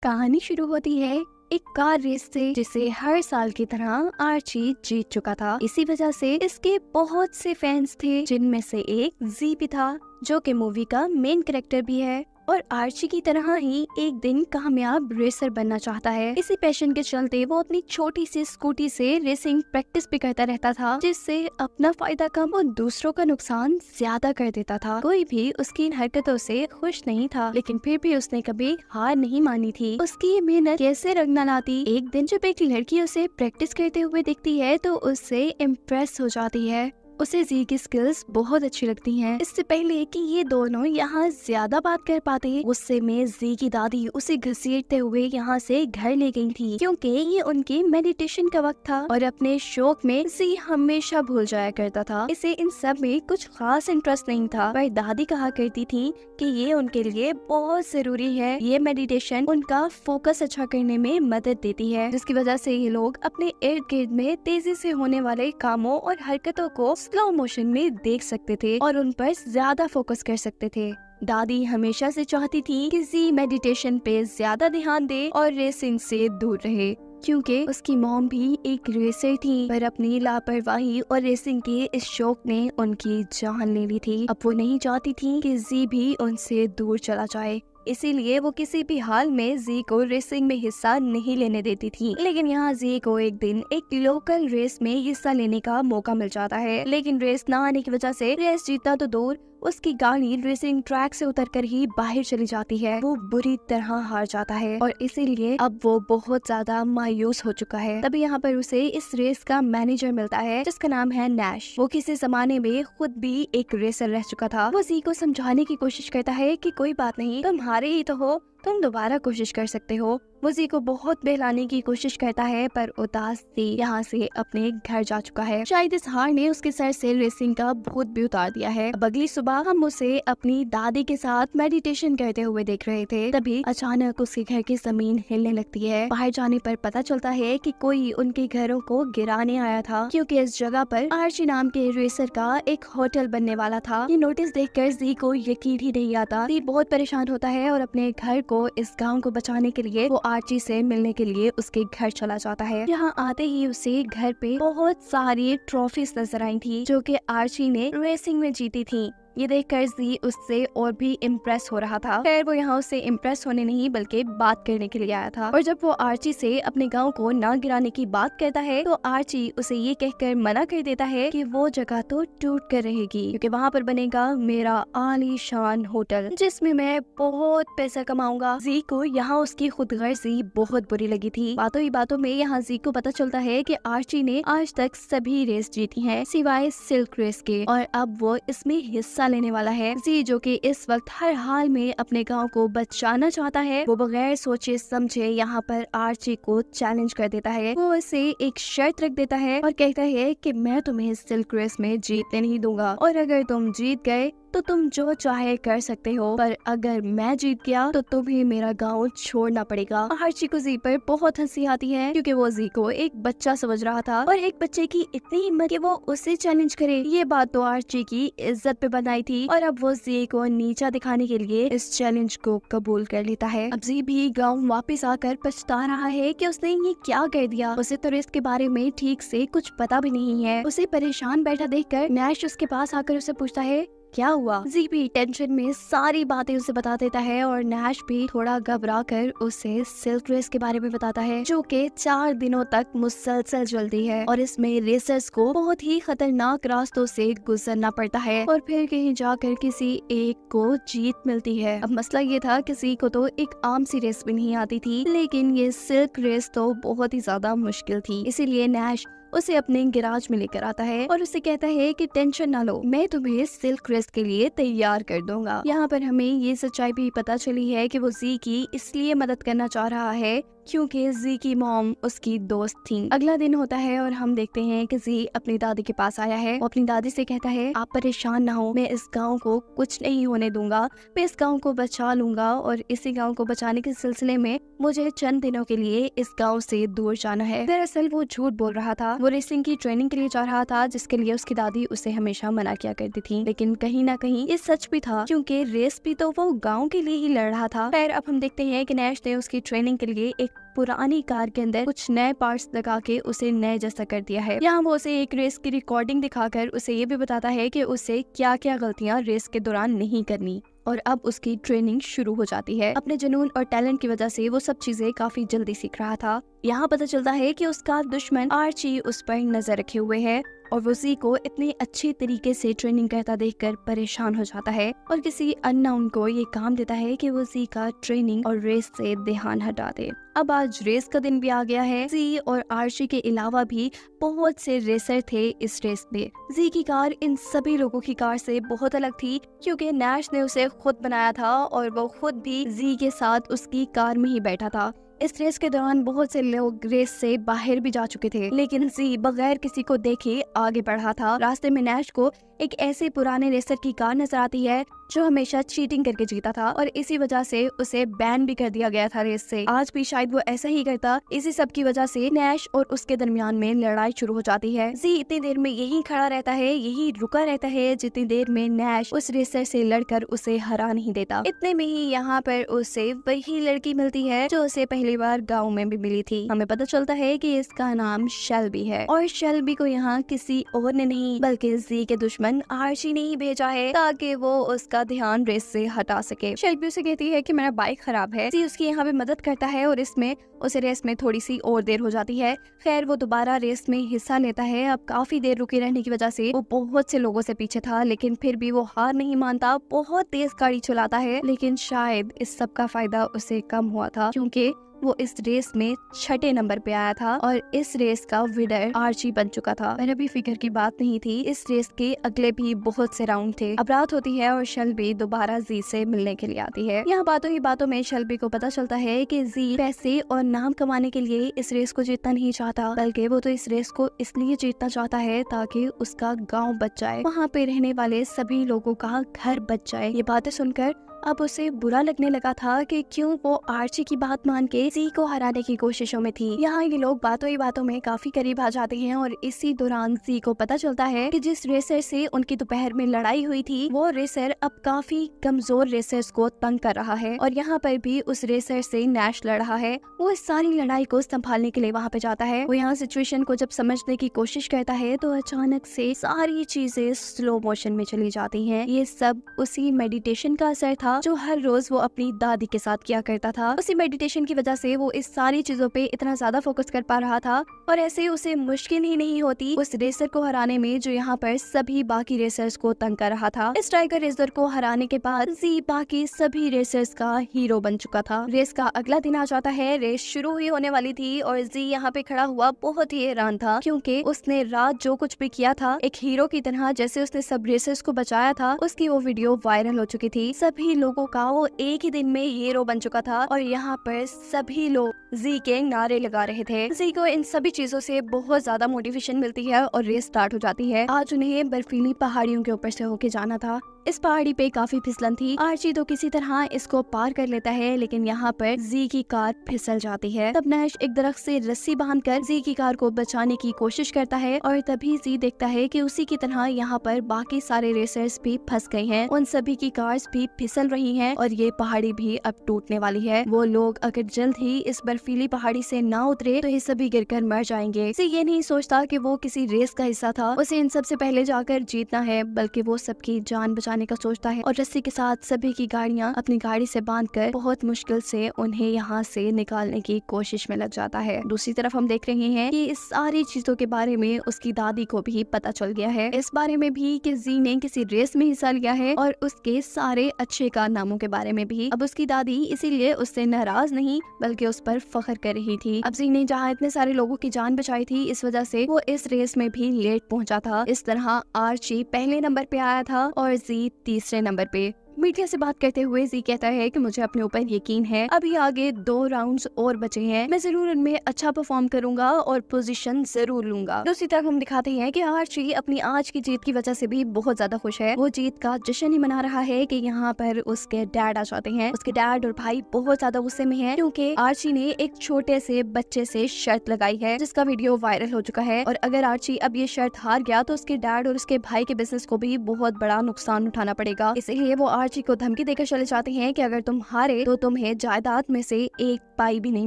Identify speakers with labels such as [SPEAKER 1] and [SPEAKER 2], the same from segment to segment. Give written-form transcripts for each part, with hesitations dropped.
[SPEAKER 1] कहानी शुरू होती है एक कार रेस से, जिसे हर साल की तरह आर्ची जीत चुका था। इसी वजह से इसके बहुत से फैंस थे, जिनमें से एक जी भी था, जो कि मूवी का मेन कैरेक्टर भी है और आर्ची की तरह ही एक दिन कामयाब रेसर बनना चाहता है। इसी पैशन के चलते वो अपनी छोटी सी स्कूटी से रेसिंग प्रैक्टिस भी करता रहता था, जिससे अपना फायदा कम और दूसरों का नुकसान ज्यादा कर देता था। कोई भी उसकी इन हरकतों से खुश नहीं था, लेकिन फिर भी उसने कभी हार नहीं मानी थी। उसकी ये मेहनत कैसे रंग न लाती। एक दिन जब एक लड़की उसे प्रैक्टिस करते हुए दिखती है तो उससे इम्प्रेस हो जाती है। उसे जी की स्किल्स बहुत अच्छी लगती हैं। इससे पहले कि ये दोनों यहाँ ज्यादा बात कर पाते, गुस्से में जी की दादी उसे घसीटते हुए यहाँ से घर ले गई थी, क्योंकि ये उनकी मेडिटेशन का वक्त था और अपने शौक में जी हमेशा भूल जाया करता था। इसे इन सब में कुछ खास इंटरेस्ट नहीं था, पर दादी कहा करती थी कि ये उनके लिए बहुत जरूरी है। ये मेडिटेशन उनका फोकस अच्छा करने में मदद देती है, जिसकी वजह से ये लोग अपने इर्द गिर्द में तेजी से होने वाले कामों और हरकतों को स्लो मोशन में देख सकते थे और उन पर ज्यादा फोकस कर सकते थे। दादी हमेशा से चाहती थी कि जी मेडिटेशन पे ज्यादा ध्यान दे और रेसिंग से दूर रहे, क्योंकि उसकी मॉम भी एक रेसर थी, पर अपनी लापरवाही और रेसिंग के इस शौक ने उनकी जान ले ली थी। अब वो नहीं चाहती थी कि जी भी उनसे दूर चला जाए, इसीलिए वो किसी भी हाल में जी को रेसिंग में हिस्सा नहीं लेने देती थी। लेकिन यहाँ जी को एक दिन एक लोकल रेस में हिस्सा लेने का मौका मिल जाता है, लेकिन रेस न आने की वजह से रेस जीतना तो दूर, उसकी गाड़ी रेसिंग ट्रैक से उतरकर ही बाहर चली जाती है। वो बुरी तरह हार जाता है और इसीलिए अब वो बहुत ज्यादा मायूस हो चुका है। तभी यहाँ पर उसे इस रेस का मैनेजर मिलता है, जिसका नाम है नैश। वो किसी जमाने में खुद भी एक रेसर रह चुका था। वो जी को समझाने की कोशिश करता है कि कोई बात नहीं, तुम हारे ही तो हो, तुम दोबारा कोशिश कर सकते हो। वो जी को बहुत बहलाने की कोशिश करता है, पर उदास जी यहाँ से अपने घर जा चुका है। शायद इस हार ने उसके सर से रेसिंग का भूत भी उतार दिया है। अब अगली सुबह हम उसे अपनी दादी के साथ मेडिटेशन करते हुए देख रहे थे। तभी अचानक उसके घर की जमीन हिलने लगती है। बाहर जाने पर पता चलता है कि कोई उनके घरों को गिराने आया था, क्योंकि इस जगह पर आर्ची नाम के रेसर का एक होटल बनने वाला था। ये नोटिस देखकर जी को यकीन ही नहीं आता। जी बहुत परेशान होता है और अपने घर को, इस गांव को बचाने के लिए वो आर्ची से मिलने के लिए उसके घर चला जाता है। यहाँ आते ही उसे घर पे बहुत सारी ट्रॉफीज नजर आई थी, जो कि आर्ची ने रेसिंग में जीती थी। ये देखकर जी उससे और भी इम्प्रेस हो रहा था। खैर वो यहाँ उससे इम्प्रेस होने नहीं बल्कि बात करने के लिए आया था। और जब वो आर्ची से अपने गांव को ना गिराने की बात करता है तो आर्ची उसे ये कहकर मना कर देता है कि वो जगह तो टूट कर रहेगी, क्योंकि वहाँ पर बनेगा मेरा आलीशान होटल, जिसमें मैं बहुत पैसा कमाऊंगा। जी को यहाँ उसकी खुदगर्जी बहुत बुरी लगी थी। बातों ही बातों में यहाँ जी को पता चलता है कि आर्ची ने आज तक सभी रेस जीती है सिवाय सिल्क रेस के, और अब वो इसमें हिस्सा लेने वाला है। जी जो कि इस वक्त हर हाल में अपने गांव को बचाना चाहता है, वो बगैर सोचे समझे यहाँ पर आर्ची को चैलेंज कर देता है। वो इसे एक शर्त रख देता है और कहता है कि मैं तुम्हें सिल्क रेस में जीतने नहीं दूंगा, और अगर तुम जीत गए तो तुम जो चाहे कर सकते हो, पर अगर मैं जीत गया तो तुम्हें मेरा गांव छोड़ना पड़ेगा। आर्ची को जी पर बहुत हंसी आती है, क्योंकि वो जी को एक बच्चा समझ रहा था, और एक बच्चे की इतनी हिम्मत कि वो उसे चैलेंज करे। ये बात तो आर्ची की इज्जत पे बनाई थी, और अब वो जी को नीचा दिखाने के लिए इस चैलेंज को कबूल कर लेता है। अब जी भी गाँव वापिस आकर पछता रहा है कि उसने ये क्या कर दिया। उसे तो रेस के बारे में ठीक से कुछ पता भी नहीं है। उसे परेशान बैठा देखकर नैश उसके पास आकर उसे पूछता है क्या हुआ। जी भी टेंशन में सारी बातें उसे बता देता है, और नैश भी थोड़ा घबरा कर उसे सिल्क रेस के बारे में बताता है, जो कि 4 दिनों तक मुसलसल चलती है, और इसमें रेसर्स को बहुत ही खतरनाक रास्तों से गुजरना पड़ता है, और फिर कहीं जाकर किसी एक को जीत मिलती है। अब मसला ये था, किसी को तो एक आम सी रेस भी नहीं आती थी, लेकिन ये सिल्क रेस तो बहुत ही ज्यादा मुश्किल थी। इसीलिए नैश उसे अपने गैराज में लेकर आता है और उसे कहता है कि टेंशन ना लो, मैं तुम्हें सिल्क रेस के लिए तैयार कर दूंगा। यहाँ पर हमें ये सच्चाई भी पता चली है कि वो जी की इसलिए मदद करना चाह रहा है क्योंकि जी की मॉम उसकी दोस्त थी। अगला दिन होता है और हम देखते हैं कि जी अपनी दादी के पास आया है। वो अपनी दादी से कहता है, आप परेशान ना हो, मैं इस गाँव को कुछ नहीं होने दूंगा, मैं इस गाँव को बचा लूंगा और इसी गाँव को बचाने के सिलसिले में मुझे चंद दिनों के लिए इस गाँव से दूर जाना है। दरअसल वो झूठ बोल रहा था, वो रेसिंग की ट्रेनिंग के लिए जा रहा था जिसके लिए उसकी दादी उसे हमेशा मना किया करती थी। लेकिन कहीं ना कहीं ये सच भी था, क्योंकि रेस भी तो वो गाँव के लिए ही लड़ रहा था। खैर अब हम देखते हैं कि नैश ने उसकी ट्रेनिंग के लिए एक पुरानी कार के अंदर कुछ नए पार्ट्स लगा के उसे नए जैसा कर दिया है। यहाँ वो उसे एक रेस की रिकॉर्डिंग दिखाकर उसे ये भी बताता है कि उसे क्या क्या गलतियाँ रेस के दौरान नहीं करनी। और अब उसकी ट्रेनिंग शुरू हो जाती है। अपने जुनून और टैलेंट की वजह से वो सब चीजें काफी जल्दी सीख रहा था। यहाँ पता चलता है कि उसका दुश्मन आर्ची उस पर नजर रखे हुए है और वो जी को इतने अच्छे तरीके से ट्रेनिंग करता देखकर परेशान हो जाता है और किसी अननोन को ये काम देता है कि वो जी का ट्रेनिंग और रेस से ध्यान हटा दे। अब आज रेस का दिन भी आ गया है। जी और आर्ची के अलावा भी बहुत से रेसर थे इस रेस में। जी की कार इन सभी लोगों की कार से बहुत अलग थी, क्योंकि नैश ने उसे खुद बनाया था और वो खुद भी जी के साथ उसकी कार में ही बैठा था। इस रेस के दौरान बहुत से लोग रेस से बाहर भी जा चुके थे, लेकिन जी बगैर किसी को देखे आगे बढ़ा था। रास्ते में नैश को एक ऐसे पुराने रेसर की कार नजर आती है जो हमेशा चीटिंग करके जीता था और इसी वजह से उसे बैन भी कर दिया गया था रेस से। आज भी शायद वो ऐसा ही करता। इसी सब की वजह से नैश और उसके दरमियान में लड़ाई शुरू हो जाती है। जी इतनी देर में यही खड़ा रहता है, यही रुका रहता है जितनी देर में नैश उस रेसर से लड़कर उसे हरा नहीं देता। इतने में ही यहाँ पर उसे वही लड़की मिलती है जो उसे पहली बार गाँव में भी मिली थी। हमें पता चलता है कि इसका नाम शेल्बी है और शेल्बी को यहाँ किसी और ने नहीं बल्कि जी के दुश्मन आर्ची ने ही भेजा है ताकि वो उसका ध्यान रेस से हटा सके। शेल्बी उसे कहती है कि मेरा बाइक खराब है। जी उसकी यहाँ पे मदद करता है और इसमें उसे रेस में थोड़ी सी और देर हो जाती है। खैर वो दोबारा रेस में हिस्सा लेता है। अब काफी देर रुके रहने की वजह से वो बहुत से लोगों से पीछे था, लेकिन फिर भी वो हार नहीं मानता, बहुत तेज गाड़ी चलाता है। लेकिन शायद इस सब का फायदा उसे कम हुआ था, क्योंकि वो इस रेस में 6 नंबर पे आया था और इस रेस का विनर आर्ची बन चुका था। पर अभी फिक्र की बात नहीं थी, इस रेस के अगले भी बहुत से राउंड थे। अब रात होती है और शेल्बी दोबारा जी से मिलने के लिए आती है। यहाँ बातों ही बातों में शेल्बी को पता चलता है कि जी पैसे और नाम कमाने के लिए इस रेस को जीतना नहीं चाहता, बल्कि वो तो इस रेस को इसलिए जीतना चाहता है ताकि उसका गाँव बच जाए, वहाँ पे रहने वाले सभी लोगों का घर बच जाए। ये बातें सुनकर अब उसे बुरा लगने लगा था कि क्यों वो आर्ची की बात मान के जी को हराने की कोशिशों में थी। यहाँ ये लोग बातों ही बातों में काफी करीब आ जाते हैं और इसी दौरान जी को पता चलता है कि जिस रेसर से उनकी दोपहर में लड़ाई हुई थी वो रेसर अब काफी कमजोर रेसर्स को तंग कर रहा है और यहाँ पर भी उस रेसर से नैश लड़ रहा है। वो इस सारी लड़ाई को संभालने के लिए वहाँ पे जाता है। वो यहाँ सिचुएशन को जब समझने की कोशिश करता है तो अचानक से सारी चीजें स्लो मोशन में चली जाती है। ये सब उसी मेडिटेशन का असर था जो हर रोज वो अपनी दादी के साथ किया करता था। उसी मेडिटेशन की वजह से वो इस सारी चीजों पे इतना ज्यादा फोकस कर पा रहा था और ऐसे उसे मुश्किल ही नहीं होती उस रेसर को हराने में जो यहाँ पर सभी बाकी रेसर्स को तंग कर रहा था। इस टाइगर रेसर को हराने के बाद जी बाकी सभी रेसर्स का हीरो बन चुका था। रेस का अगला दिन आ जाता है। रेस शुरू ही होने वाली थी और जी यहाँ पे खड़ा हुआ बहुत ही हैरान था, क्योंकि उसने रात जो कुछ भी किया था एक हीरो की तरह, जैसे उसने सब रेसर्स को बचाया था, उसकी वो वीडियो वायरल हो चुकी थी। सभी लोगों का वो एक ही दिन में हीरो बन चुका था और यहाँ पर सभी लोग जी के नारे लगा रहे थे। जी को इन सभी चीजों से बहुत ज्यादा मोटिवेशन मिलती है और रेस स्टार्ट हो जाती है। आज उन्हें बर्फीली पहाड़ियों के ऊपर से होके जाना था। इस पहाड़ी पे काफी फिसलन थी। आर्ची तो किसी तरह इसको पार कर लेता है, लेकिन यहाँ पर जी की कार फिसल जाती है। तब नैश एक दरख्त से रस्सी बांधकर जी की कार को बचाने की कोशिश करता है और तभी जी देखता है कि उसी की तरह यहाँ पर बाकी सारे रेसर्स भी फंस गए हैं। उन सभी की कार्स भी फिसल रही हैं और ये पहाड़ी भी अब टूटने वाली है। वो लोग अगर जल्द ही इस बर्फीली पहाड़ी से ना उतरे तो ये सभी गिरकर मर जाएंगे। जी ये नहीं सोचता कि वो किसी रेस का हिस्सा था, उसे इन सबसे पहले जाकर जीतना है, बल्कि वो सबकी जान बचाने का सोचता है और रस्सी के साथ सभी की गाड़ियां अपनी गाड़ी से बांधकर बहुत मुश्किल से उन्हें यहाँ से निकालने की कोशिश में लग जाता है। दूसरी तरफ हम देख रहे हैं कि इस सारी चीजों के बारे में उसकी दादी को भी पता चल गया है, इस बारे में भी कि जी ने किसी रेस में हिस्सा लिया है और उसके सारे अच्छे कारनामों के बारे में भी। अब उसकी दादी इसीलिए उससे नाराज नहीं बल्कि उस पर फख्र कर रही थी। अब जी ने जहाँ इतने सारे लोगों की जान बचाई थी, इस वजह से वो इस रेस में भी लेट पहुंचा था। इस तरह आर्ची पहले नंबर पे आया था और जी तीसरे नंबर पे। मीडिया से बात करते हुए जी कहता है कि मुझे अपने ऊपर यकीन है, अभी आगे 2 राउंड्स और बचे हैं, मैं जरूर उनमें अच्छा परफॉर्म करूंगा और पोजीशन जरूर लूंगा। दूसरी तरफ हम दिखाते हैं कि आर्ची अपनी आज की जीत की वजह से भी बहुत ज्यादा खुश है। वो जीत का जश्न ही मना रहा है कि यहाँ पर उसके डैड आ जाते हैं। उसके डैड और भाई बहुत ज्यादा गुस्से में हैं क्योंकि आर्ची ने एक छोटे से बच्चे से शर्त लगाई है जिसका वीडियो वायरल हो चुका है, और अगर आर्ची अब ये शर्त हार गया तो उसके डैड और उसके भाई के बिजनेस को भी बहुत बड़ा नुकसान उठाना पड़ेगा। इसलिए वो आर्ची को धमकी देकर चले जाते हैं कि अगर तुम हारे तो तुम्हें जायदाद में से एक पाई भी नहीं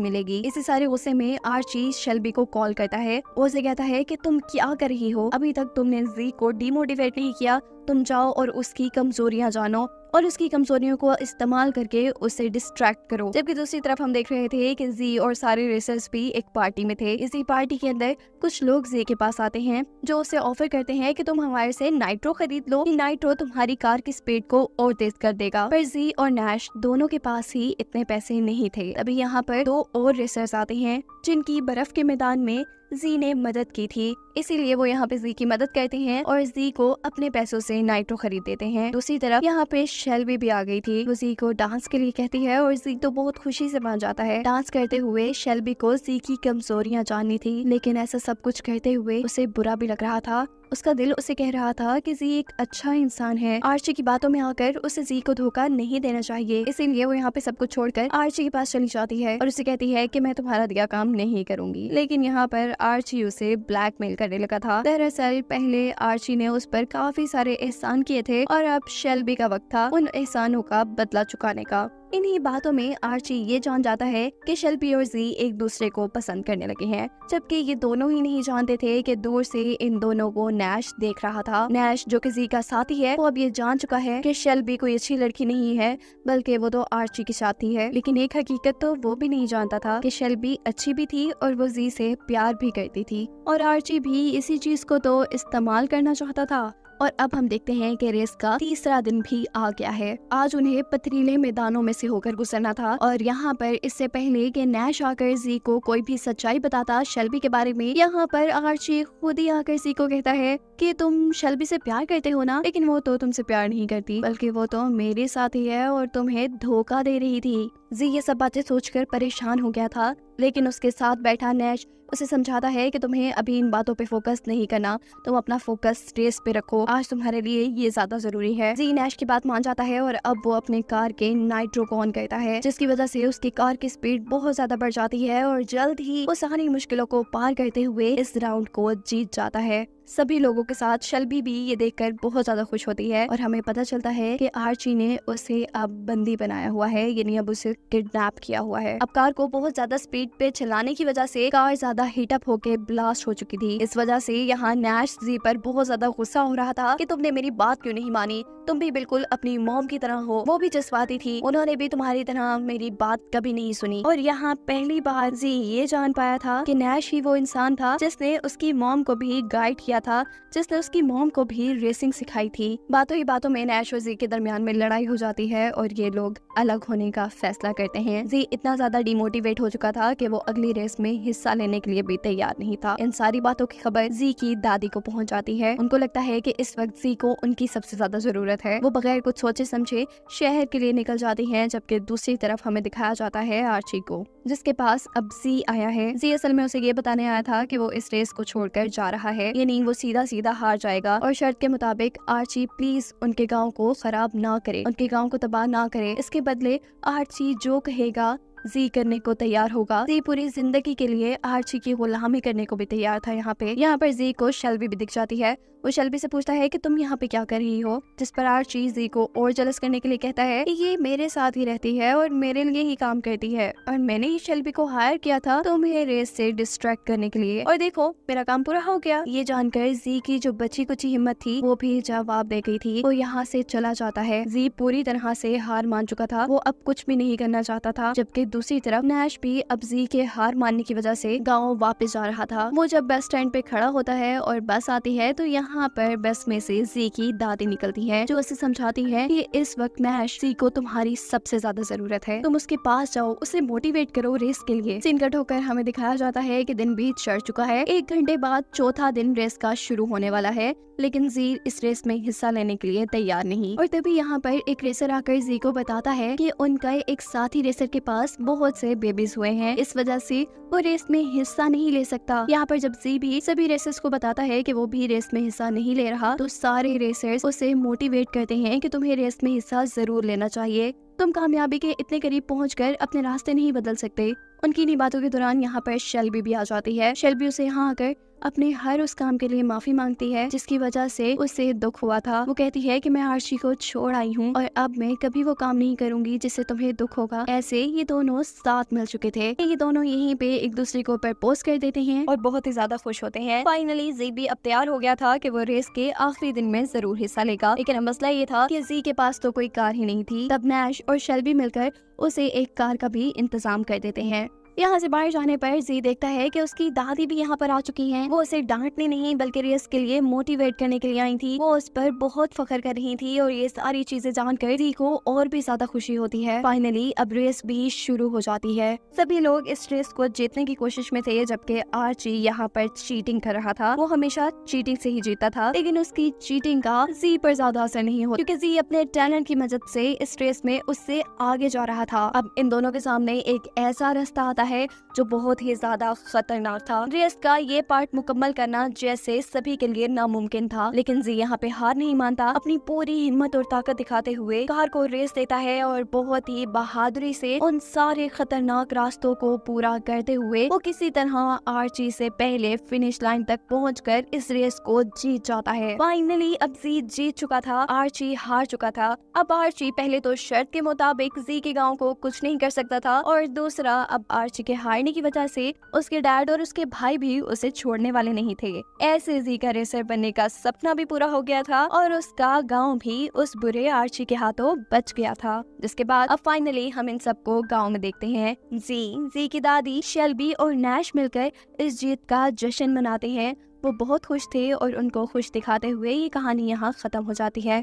[SPEAKER 1] मिलेगी। इसी सारे गुस्से में आर्ची शेल्बी को कॉल करता है। वो उसे कहता है कि तुम क्या कर रही हो, अभी तक तुमने जी को डिमोटिवेट नहीं किया, तुम जाओ और उसकी कमजोरियां जानो और उसकी कमजोरियों को इस्तेमाल करके उसे डिस्ट्रैक्ट करो। जबकि दूसरी तरफ हम देख रहे थे कि जी और सारे रेसर्स भी एक पार्टी में थे। इसी पार्टी के अंदर कुछ लोग जी के पास आते हैं जो उसे ऑफर करते हैं कि तुम हमारे से नाइट्रो खरीद लो, नाइट्रो तुम्हारी कार की स्पीड को और तेज कर देगा। पर जी और नैश दोनों के पास ही इतने पैसे नहीं थे। तभी यहाँ पर 2 और रेसर्स आते हैं जिनकी बर्फ के मैदान में जी ने मदद की थी, इसीलिए वो यहाँ पे जी की मदद करते हैं और जी को अपने पैसों से नाइट्रो खरीद देते हैं। दूसरी तरफ यहाँ पे शेल्बी भी आ गई थी। वो जी को डांस के लिए कहती है और जी तो बहुत खुशी से मान जाता है। डांस करते हुए शेल्बी को जी की कमजोरियां जाननी थी, लेकिन ऐसा सब कुछ करते हुए उसे बुरा भी लग रहा था। उसका दिल उसे कह रहा था कि जी एक अच्छा इंसान है। आर्ची की बातों में आकर उसे जी को धोखा नहीं देना चाहिए, इसीलिए वो यहाँ पे सब कुछ छोड़कर आर्ची के पास चली जाती है और उसे कहती है कि मैं तुम्हारा दिया काम नहीं करूंगी। लेकिन यहाँ पर आर्ची उसे ब्लैकमेल करने लगा था। दरअसल पहले आर्ची ने उस पर काफी सारे एहसान किए थे और अब शेल्बी का वक्त था उन एहसानों का बदला चुकाने का। इन्हीं बातों में आर्ची ये जान जाता है कि शेल्बी और जी एक दूसरे को पसंद करने लगे हैं, जबकि ये दोनों ही नहीं जानते थे कि दूर से इन दोनों को नैश देख रहा था। नैश जो कि जी का साथी है, वो अब ये जान चुका है कि शेल्बी कोई अच्छी लड़की नहीं है, बल्कि वो तो आर्ची की साथी है। लेकिन एक हकीकत तो वो भी नहीं जानता था कि शेल्बी अच्छी भी थी और वो जी से प्यार भी करती थी, और आर्ची भी इसी चीज को तो इस्तेमाल करना चाहता था। और अब हम देखते हैं कि रेस का तीसरा दिन भी आ गया है। आज उन्हें पथरीले मैदानों में से होकर गुजरना था, और यहाँ पर इससे पहले कि नैश आकर जी को कोई भी सच्चाई बताता शेल्बी के बारे में, यहाँ पर आर्ची खुद ही आकर जी को कहता है कि तुम शेल्बी से प्यार करते हो ना, लेकिन वो तो तुमसे प्यार नहीं करती, बल्कि वो तो मेरे साथ ही है और तुम्हें धोखा दे रही थी। जी ये सब बातें सोचकर परेशान हो गया था, लेकिन उसके साथ बैठा नैश उसे समझाता है कि तुम्हें अभी इन बातों पे फोकस नहीं करना, तुम अपना फोकस रेस पे रखो, आज तुम्हारे लिए ये ज्यादा जरूरी है। जी नैश की बात मान जाता है और अब वो अपने कार के नाइट्रो को ऑन करता है, जिसकी वजह से उसकी कार की स्पीड बहुत ज्यादा बढ़ जाती है और जल्द ही वो सारी मुश्किलों को पार करते हुए इस राउंड को जीत जाता है। सभी लोगों के साथ शेल्बी भी ये देखकर बहुत ज्यादा खुश होती है और हमें पता चलता है कि आर्ची ने उसे अब बंदी बनाया हुआ है, यानी अब उसे किडनैप किया हुआ है। अब कार को बहुत ज्यादा स्पीड पे चलाने की वजह से कार ज्यादा हीट अप होके ब्लास्ट हो चुकी थी। इस वजह से यहाँ नैश जी पर बहुत ज्यादा गुस्सा हो रहा था कि तुमने मेरी बात क्यों नहीं मानी, तुम भी बिल्कुल अपनी मॉम की तरह हो, वो भी जज्बाती थी, उन्होंने भी तुम्हारी तरह मेरी बात कभी नहीं सुनी। और यहाँ पहली बार जी ये जान पाया था कि नैश ही वो इंसान था जिसने उसकी मॉम को भी गाइड किया था, जिसने उसकी मॉम को भी रेसिंग सिखाई थी। बातों ही बातों में नैश और जी के दरमियान में लड़ाई हो जाती है और ये लोग अलग होने का फैसला करते हैं। जी इतना ज्यादा डिमोटिवेट हो चुका था कि वो अगली रेस में हिस्सा लेने के लिए भी तैयार नहीं था। इन सारी बातों की खबर जी की दादी को पहुंच जाती है। उनको लगता है कि इस वक्त जी को उनकी सबसे ज्यादा जरूरत है। वो बगैर कुछ सोचे समझे शहर के लिए निकल जाती हैं, जबकि दूसरी तरफ हमें दिखाया जाता है आर्ची को, जिसके पास अब जी आया है। जी असल में उसे ये बताने आया था कि वो इस रेस को छोड़कर जा रहा है, यानी वो सीधा सीधा हार जाएगा और शर्त के मुताबिक आर्ची प्लीज उनके गांव को खराब ना करे, उनके गांव को तबाह ना करे। इसके बदले आर्ची जो कहेगा जी करने को तैयार होगा। जी पूरी जिंदगी के लिए आर्ची की गुलामी करने को भी तैयार था। यहाँ पर जी को शेल्बी भी दिख जाती है। वो शेल्बी से पूछता है कि तुम यहाँ पे क्या कर रही हो, जिस पर आर्ची जी को और जलस करने के लिए कहता है कि ये मेरे साथ ही रहती है और मेरे लिए ही काम करती है और मैंने ही शेल्बी को हायर किया था तुम्हें रेस से डिस्ट्रैक्ट करने के लिए, और देखो मेरा काम पूरा हो गया। ये जानकर जी की जो बची कुची हिम्मत थी वो भी जवाब दे गई थी। वो यहाँ से चला जाता है। जी पूरी तरह से हार मान चुका था, वो अब कुछ भी नहीं करना चाहता था, जबकि दूसरी तरफ नैश भी अब जी के हार मानने की वजह से गाँव वापस जा रहा था। वो जब बस स्टैंड पे खड़ा होता है और बस आती है तो यहाँ पर बस में से जी की दादी निकलती है, जो उसे समझाती है कि इस वक्त नैश जी को तुम्हारी सबसे ज्यादा जरूरत है, तुम उसके पास जाओ, उसे मोटिवेट करो रेस के लिए। सीन कट होकर हमें दिखाया जाता है कि दिन बीत चढ़ चुका है। 1 घंटे बाद चौथा दिन रेस का शुरू होने वाला है, लेकिन जी इस रेस में हिस्सा लेने के लिए तैयार नहीं। और तभी यहाँ पर एक रेसर आकर जी को बताता है कि उनका एक साथी रेसर के पास बहुत से बेबीज हुए हैं, इस वजह से वो रेस में हिस्सा नहीं ले सकता। यहाँ पर जब जी भी सभी रेसर्स को बताता है कि वो भी रेस में हिस्सा नहीं ले रहा, तो सारे रेसर्स उसे मोटिवेट करते हैं कि तुम्हें रेस में हिस्सा जरूर लेना चाहिए, तुम कामयाबी के इतने करीब पहुंचकर अपने रास्ते नहीं बदल सकते। उनकी इन्हीं बातों के दौरान यहाँ पर शेल्बी भी आ जाती है। शेल्बी उसे यहाँ आकर अपने हर उस काम के लिए माफी मांगती है जिसकी वजह से उसे दुख हुआ था। वो कहती है कि मैं आर्ची को छोड़ आई हूँ और अब मैं कभी वो काम नहीं करूंगी जिससे तुम्हें दुख होगा। ऐसे ये दोनों साथ मिल चुके थे। ये दोनों यहीं पे एक दूसरे को प्रपोज कर देते हैं और बहुत ही ज्यादा खुश होते हैं। फाइनली जी भी अब तैयार हो गया था कि वो रेस के आखिरी दिन में जरूर हिस्सा लेगा, लेकिन मसला ये था कि जी के पास तो कोई कार ही नहीं थी। तब नैश और शेल्बी मिलकर उसे एक कार का भी इंतजाम कर देते हैं। यहाँ से बाहर जाने पर जी देखता है कि उसकी दादी भी यहाँ पर आ चुकी हैं। वो उसे डांटने नहीं बल्कि रेस के लिए मोटिवेट करने के लिए आई थी। वो उस पर बहुत फख्र कर रही थी और ये सारी चीजें जानकर जी को और भी ज्यादा खुशी होती है। फाइनली अब रेस भी शुरू हो जाती है। सभी लोग इस रेस को जीतने की कोशिश में थे, जबकि आर्ची यहाँ पर चीटिंग कर रहा था। वो हमेशा चीटिंग से ही जीता था, लेकिन उसकी चीटिंग का जी पर ज्यादा असर नहीं हुआ क्योंकि जी अपने टैलेंट की मदद से इस रेस में उससे आगे जा रहा था। अब इन दोनों के सामने एक ऐसा रास्ता आता है जो बहुत ही ज्यादा खतरनाक था। रेस का ये पार्ट मुकम्मल करना जैसे सभी के लिए नामुमकिन था, लेकिन जी यहाँ पे हार नहीं मानता। अपनी पूरी हिम्मत और ताकत दिखाते हुए कार को रेस देता है और बहुत ही बहादुरी से उन सारे खतरनाक रास्तों को पूरा करते हुए वो किसी तरह आर्ची से पहले फिनिश लाइन तक पहुंचकर इस रेस को जीत जाता है। फाइनली अब जी जीत चुका था, आर्ची हार चुका था। अब आर्ची पहले तो शर्त के मुताबिक जी के गाँव को कुछ नहीं कर सकता था, और दूसरा अब आर्ची के हारने की वजह से उसके डैड और उसके भाई भी उसे छोड़ने वाले नहीं थे। ऐसे जी का रेसर बनने का सपना भी पूरा हो गया था और उसका गांव भी उस बुरे आर्ची के हाथों बच गया था। जिसके बाद अब फाइनली हम इन सबको गांव में देखते हैं। जी की दादी शेल्बी और नैश मिलकर इस जीत का जश्न मनाते हैं। वो बहुत खुश थे और उनको खुश दिखाते हुए ये कहानी यहाँ खत्म हो जाती है।